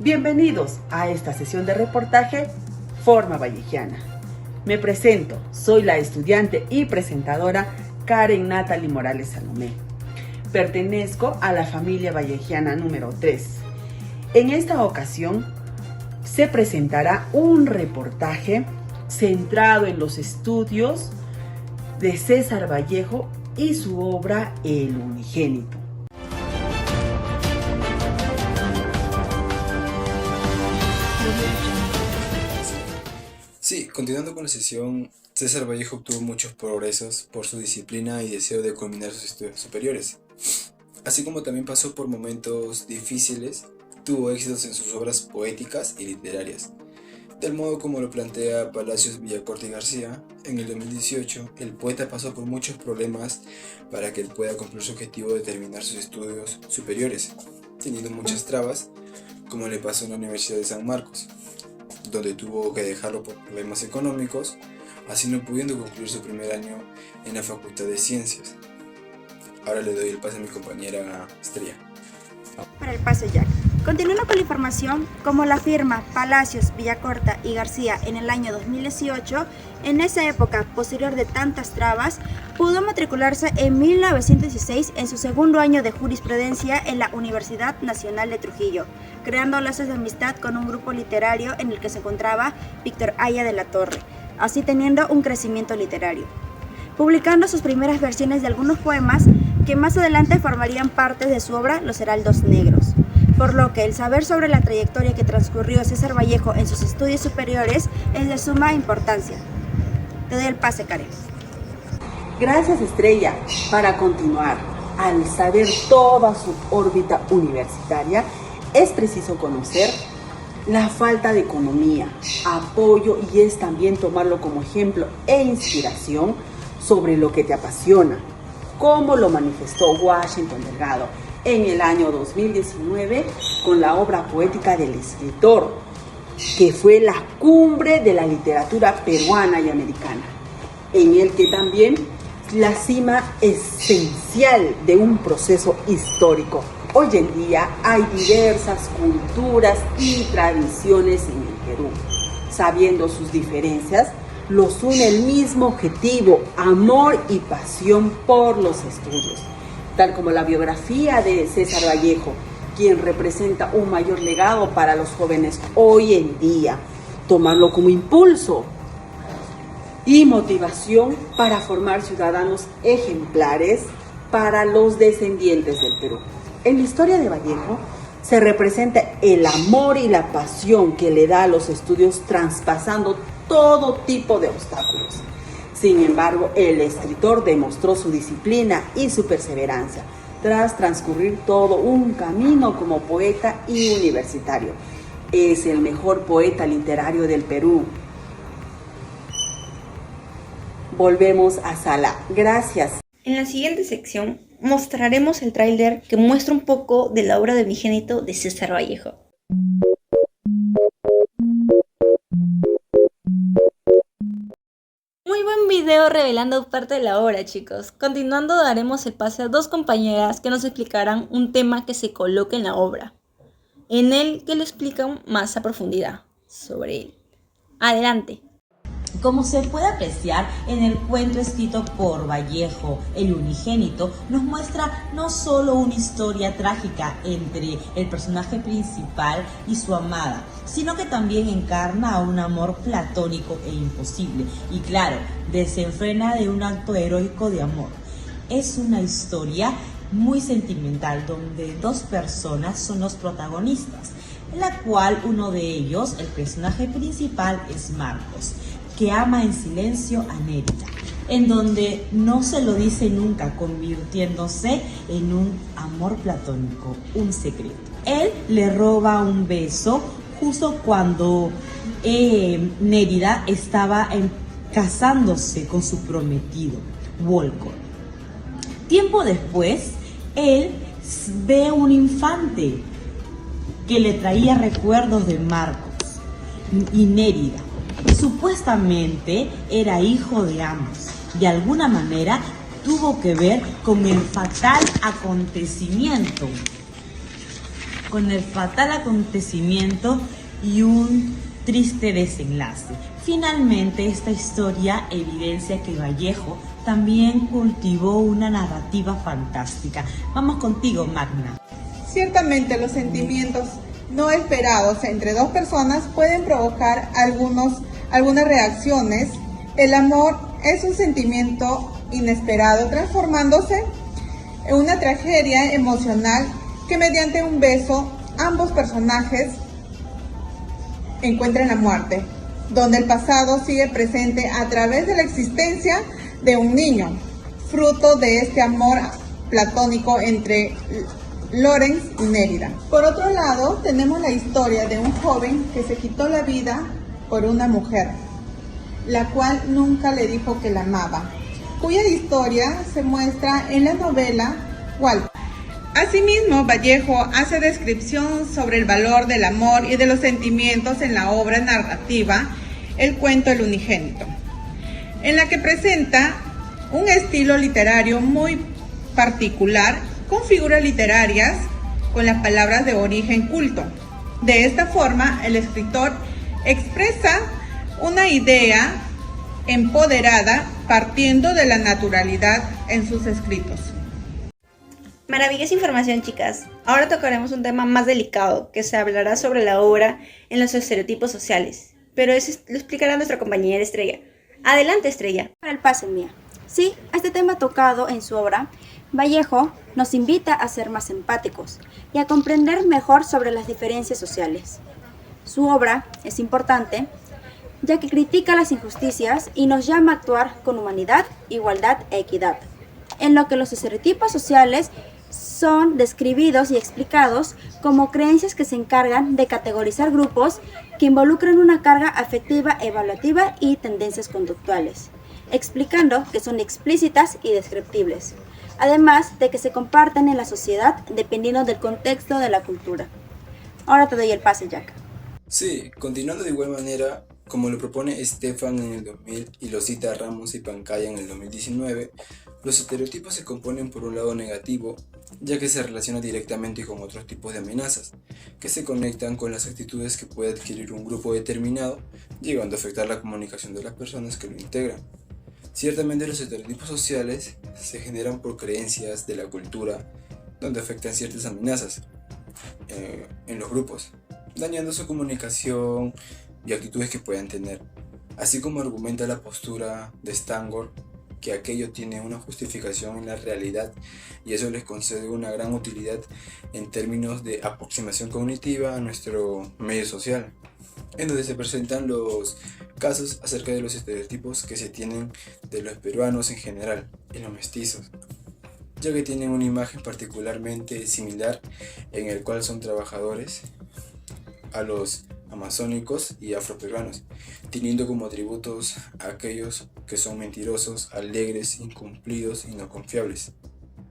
Bienvenidos a esta sesión de reportaje Forma Vallejiana. Me presento, soy la estudiante y presentadora Karen Natalie Morales Salomé. Pertenezco a la familia vallejiana número 3. En esta ocasión se presentará un reportaje centrado en los estudios de César Vallejo y su obra El Unigénito. Sí, continuando con la sesión, César Vallejo obtuvo muchos progresos por su disciplina y deseo de culminar sus estudios superiores. Así como también pasó por momentos difíciles, tuvo éxitos en sus obras poéticas y literarias. Del modo como lo plantea Palacios Villacorta y García, en el 2018 el poeta pasó por muchos problemas para que él pueda cumplir su objetivo de terminar sus estudios superiores, teniendo muchas trabas, como le pasó en la Universidad de San Marcos, donde tuvo que dejarlo por problemas económicos, así no pudiendo concluir su primer año en la Facultad de Ciencias. Ahora le doy el pase a mi compañera Estrella. Para el pase, Jack. Continuando con la información, como la firma Palacios, Villacorta y García en el año 2018, en esa época, posterior de tantas trabas, pudo matricularse en 1916 en su segundo año de jurisprudencia en la Universidad Nacional de Trujillo, creando lazos de amistad con un grupo literario en el que se encontraba Víctor Aya de la Torre, así teniendo un crecimiento literario, publicando sus primeras versiones de algunos poemas que más adelante formarían parte de su obra Los Heraldos Negros. Por lo que el saber sobre la trayectoria que transcurrió César Vallejo en sus estudios superiores es de suma importancia. Te doy el pase, Karen. Gracias, Estrella. Para continuar, al saber toda su órbita universitaria, es preciso conocer la falta de economía, apoyo y es también tomarlo como ejemplo e inspiración sobre lo que te apasiona, como lo manifestó Washington Delgado en el año 2019 con la obra poética del escritor, que fue la cumbre de la literatura peruana y americana, en el que también la cima esencial de un proceso histórico. Hoy en día hay diversas culturas y tradiciones en el Perú. Sabiendo sus diferencias, los une el mismo objetivo, amor y pasión por los estudios. Tal como la biografía de César Vallejo, quien representa un mayor legado para los jóvenes hoy en día, tomarlo como impulso y motivación para formar ciudadanos ejemplares para los descendientes del Perú. En la historia de Vallejo se representa el amor y la pasión que le da a los estudios traspasando todo tipo de obstáculos. Sin embargo, el escritor demostró su disciplina y su perseverancia tras transcurrir todo un camino como poeta y universitario. Es el mejor poeta literario del Perú. Volvemos a sala. Gracias. En la siguiente sección mostraremos el tráiler que muestra un poco de la obra de Unigénito de César Vallejo. Muy buen video revelando parte de la obra, chicos. Continuando, daremos el pase a dos compañeras que nos explicarán un tema que se coloca en la obra, en el que lo explican más a profundidad sobre él. Adelante. Como se puede apreciar en el cuento escrito por Vallejo, El Unigénito nos muestra no solo una historia trágica entre el personaje principal y su amada, sino que también encarna un amor platónico e imposible y claro, desenfrena de un acto heroico de amor. Es una historia muy sentimental donde dos personas son los protagonistas, en la cual uno de ellos, el personaje principal, es Marcos, que ama en silencio a Nérida, en donde no se lo dice nunca, convirtiéndose en un amor platónico, un secreto. Él le roba un beso justo cuando Nérida estaba casándose con su prometido, Volcor. Tiempo después, él ve un infante que le traía recuerdos de Marcos y Nérida. Supuestamente era hijo de ambos. De alguna manera tuvo que ver con el fatal acontecimiento con el fatal acontecimiento y un triste desenlace. Finalmente, esta historia evidencia que Vallejo también cultivó una narrativa fantástica. Vamos contigo, Magna. Ciertamente los sentimientos no esperados entre dos personas pueden provocar algunas reacciones. El amor es un sentimiento inesperado, transformándose en una tragedia emocional que mediante un beso ambos personajes encuentran la muerte, donde el pasado sigue presente a través de la existencia de un niño, fruto de este amor platónico entre Lorenz y Nérida. Por otro lado, tenemos la historia de un joven que se quitó la vida por una mujer, la cual nunca le dijo que la amaba, cuya historia se muestra en la novela Walter. Asimismo, Vallejo hace descripción sobre el valor del amor y de los sentimientos en la obra narrativa El cuento El unigénito, en la que presenta un estilo literario muy particular, con figuras literarias con las palabras de origen culto. De esta forma, el escritor expresa una idea empoderada partiendo de la naturalidad en sus escritos. Maravillosa información, chicas. Ahora tocaremos un tema más delicado, que se hablará sobre la obra en los estereotipos sociales. Pero eso lo explicará nuestra compañera Estrella. Adelante, Estrella. Para el pase mía. Sí, este tema tocado en su obra, Vallejo nos invita a ser más empáticos y a comprender mejor sobre las diferencias sociales. Su obra es importante, ya que critica las injusticias y nos llama a actuar con humanidad, igualdad e equidad, en lo que los estereotipos sociales son describidos y explicados como creencias que se encargan de categorizar grupos que involucran una carga afectiva, evaluativa y tendencias conductuales, explicando que son explícitas y descriptibles, además de que se comparten en la sociedad dependiendo del contexto de la cultura. Ahora te doy el pase, Jack. Sí, continuando de igual manera, como lo propone Stefan en el 2000 y lo cita Ramos y Pancaya en el 2019, los estereotipos se componen por un lado negativo, ya que se relaciona directamente con otros tipos de amenazas, que se conectan con las actitudes que puede adquirir un grupo determinado, llegando a afectar la comunicación de las personas que lo integran. Ciertamente los estereotipos sociales se generan por creencias de la cultura, donde afectan ciertas amenazas en los grupos, dañando su comunicación y actitudes que puedan tener, así como argumenta la postura de Stangor que aquello tiene una justificación en la realidad y eso les concede una gran utilidad en términos de aproximación cognitiva a nuestro medio social, en donde se presentan los casos acerca de los estereotipos que se tienen de los peruanos en general y los mestizos, ya que tienen una imagen particularmente similar en el cual son trabajadores a los amazónicos y afroperuanos, teniendo como atributos a aquellos que son mentirosos, alegres, incumplidos y no confiables.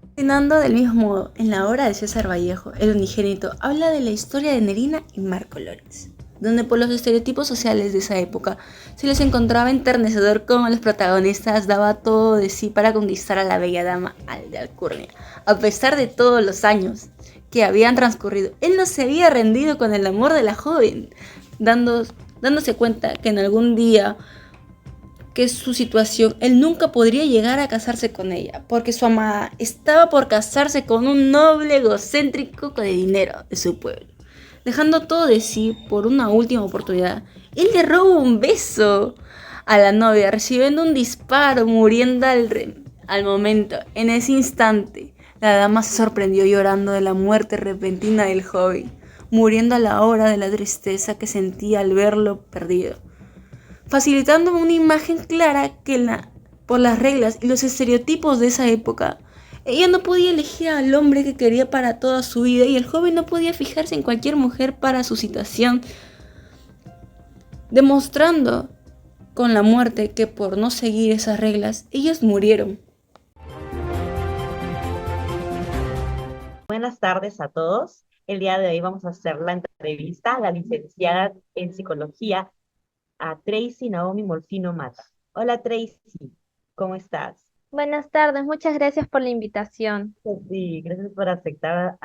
Continuando del mismo modo, en la obra de César Vallejo, El unigénito habla de la historia de Nerina y Marco Lorenz, donde por los estereotipos sociales de esa época se les encontraba enternecedor cómo los protagonistas daba todo de sí para conquistar a la bella dama de Alcurnia. A pesar de todos los años que habían transcurrido, él no se había rendido con el amor de la joven, dándose cuenta que en algún día que su situación, él nunca podría llegar a casarse con ella, porque su amada estaba por casarse con un noble egocéntrico de dinero de su pueblo. Dejando todo de sí por una última oportunidad, él le roba un beso a la novia, recibiendo un disparo, muriendo al momento. En ese instante, la dama se sorprendió llorando de la muerte repentina del joven, muriendo a la hora de la tristeza que sentía al verlo perdido, facilitando una imagen clara que por las reglas y los estereotipos de esa época, ella no podía elegir al hombre que quería para toda su vida y el joven no podía fijarse en cualquier mujer para su situación, demostrando con la muerte que por no seguir esas reglas, ellos murieron. Buenas tardes a todos. El día de hoy vamos a hacer la entrevista a la licenciada en psicología, a Tracy Naomi Molfino Mata. Hola Tracy, ¿cómo estás? Buenas tardes, muchas gracias por la invitación. Sí, gracias por aceptar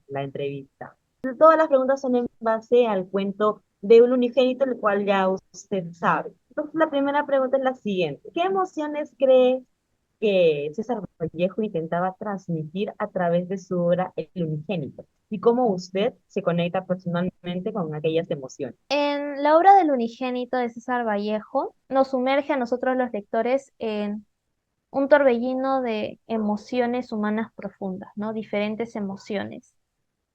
la entrevista. Todas las preguntas son en base al cuento de un unigénito, el cual ya usted sabe. Entonces, la primera pregunta es la siguiente. ¿Qué emociones cree que César Vallejo intentaba transmitir a través de su obra El unigénito? ¿Y cómo usted se conecta personalmente con aquellas emociones? En la obra del unigénito de César Vallejo nos sumerge a nosotros los lectores en un torbellino de emociones humanas profundas, ¿no? Diferentes emociones,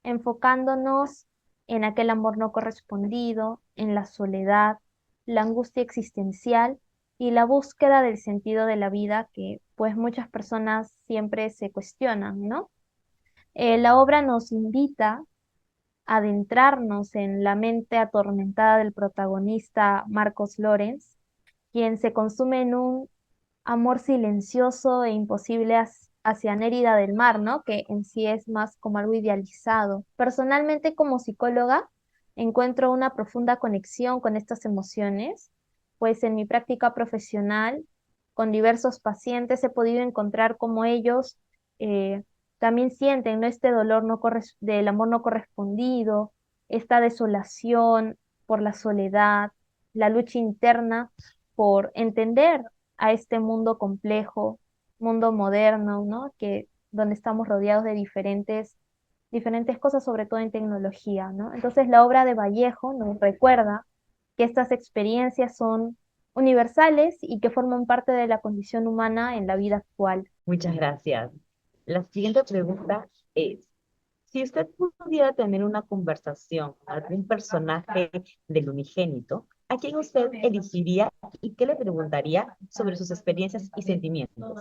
enfocándonos en aquel amor no correspondido, en la soledad, la angustia existencial y la búsqueda del sentido de la vida que pues muchas personas siempre se cuestionan, ¿no? La obra nos invita a adentrarnos en la mente atormentada del protagonista Marcos Lorenz, quien se consume en un amor silencioso e imposible hacia Nérida del Mar, ¿no? Que en sí es más como algo idealizado. Personalmente, como psicóloga, encuentro una profunda conexión con estas emociones, pues en mi práctica profesional, con diversos pacientes, he podido encontrar cómo ellos eh, también sienten, ¿no? Este dolor del amor no correspondido, esta desolación por la soledad, la lucha interna por entender a este mundo complejo, mundo moderno, ¿no? Que donde estamos rodeados de diferentes cosas, sobre todo en tecnología, ¿no? Entonces la obra de Vallejo nos recuerda que estas experiencias son universales y que forman parte de la condición humana en la vida actual. Muchas gracias. La siguiente pregunta es, si usted pudiera tener una conversación con algún personaje del unigénito, ¿a quién usted elegiría y qué le preguntaría sobre sus experiencias y sentimientos?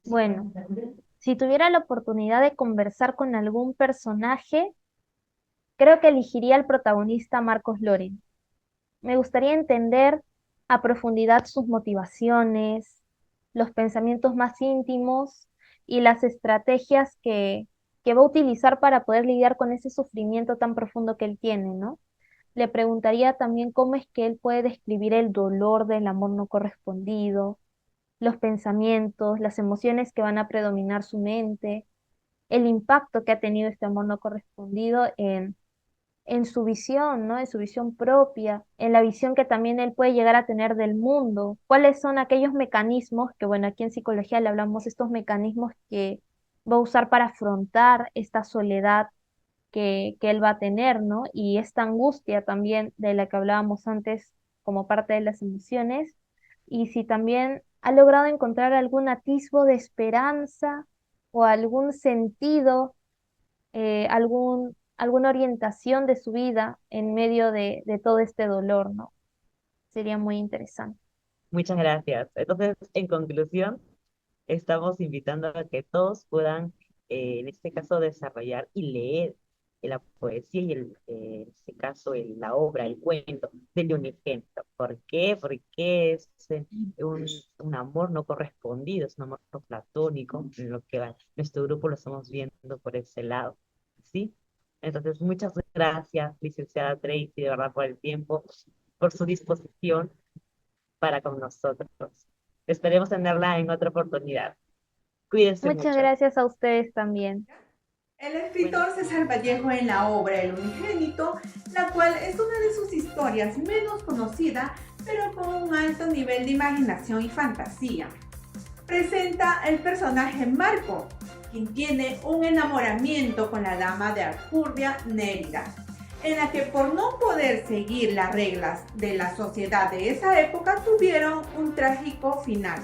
Bueno, si tuviera la oportunidad de conversar con algún personaje, creo que elegiría al protagonista Marcos Loren. Me gustaría entender a profundidad sus motivaciones, los pensamientos más íntimos y las estrategias que va a utilizar para poder lidiar con ese sufrimiento tan profundo que él tiene, ¿no? Le preguntaría también cómo es que él puede describir el dolor del amor no correspondido, los pensamientos, las emociones que van a predominar su mente, el impacto que ha tenido este amor no correspondido en su visión, ¿no? En su visión propia, en la visión que también él puede llegar a tener del mundo. ¿Cuáles son aquellos mecanismos que, bueno, aquí en psicología le hablamos, estos mecanismos que va a usar para afrontar esta soledad que él va a tener, ¿no? Y esta angustia también de la que hablábamos antes como parte de las emociones. Y si también ha logrado encontrar algún atisbo de esperanza o algún sentido, alguna orientación de su vida en medio de todo este dolor, ¿no? Sería muy interesante. Muchas gracias. Entonces, en conclusión, estamos invitando a que todos puedan, en este caso, desarrollar y leer la poesía y, en este caso, la obra, el cuento del unigénito. ¿Por qué? Porque es un amor no correspondido, es un amor no platónico, en lo que nuestro grupo lo estamos viendo por ese lado, ¿sí? Entonces, muchas gracias, licenciada Tracy, de verdad, por el tiempo, por su disposición para con nosotros. Esperemos tenerla en otra oportunidad. Cuídense Muchas mucho. gracias a ustedes también. El escritor César Vallejo en la obra El unigénito, la cual es una de sus historias menos conocida, pero con un alto nivel de imaginación y fantasía. Presenta el personaje Marco, quien tiene un enamoramiento con la dama de Alcurdia, Nérida, en la que por no poder seguir las reglas de la sociedad de esa época tuvieron un trágico final.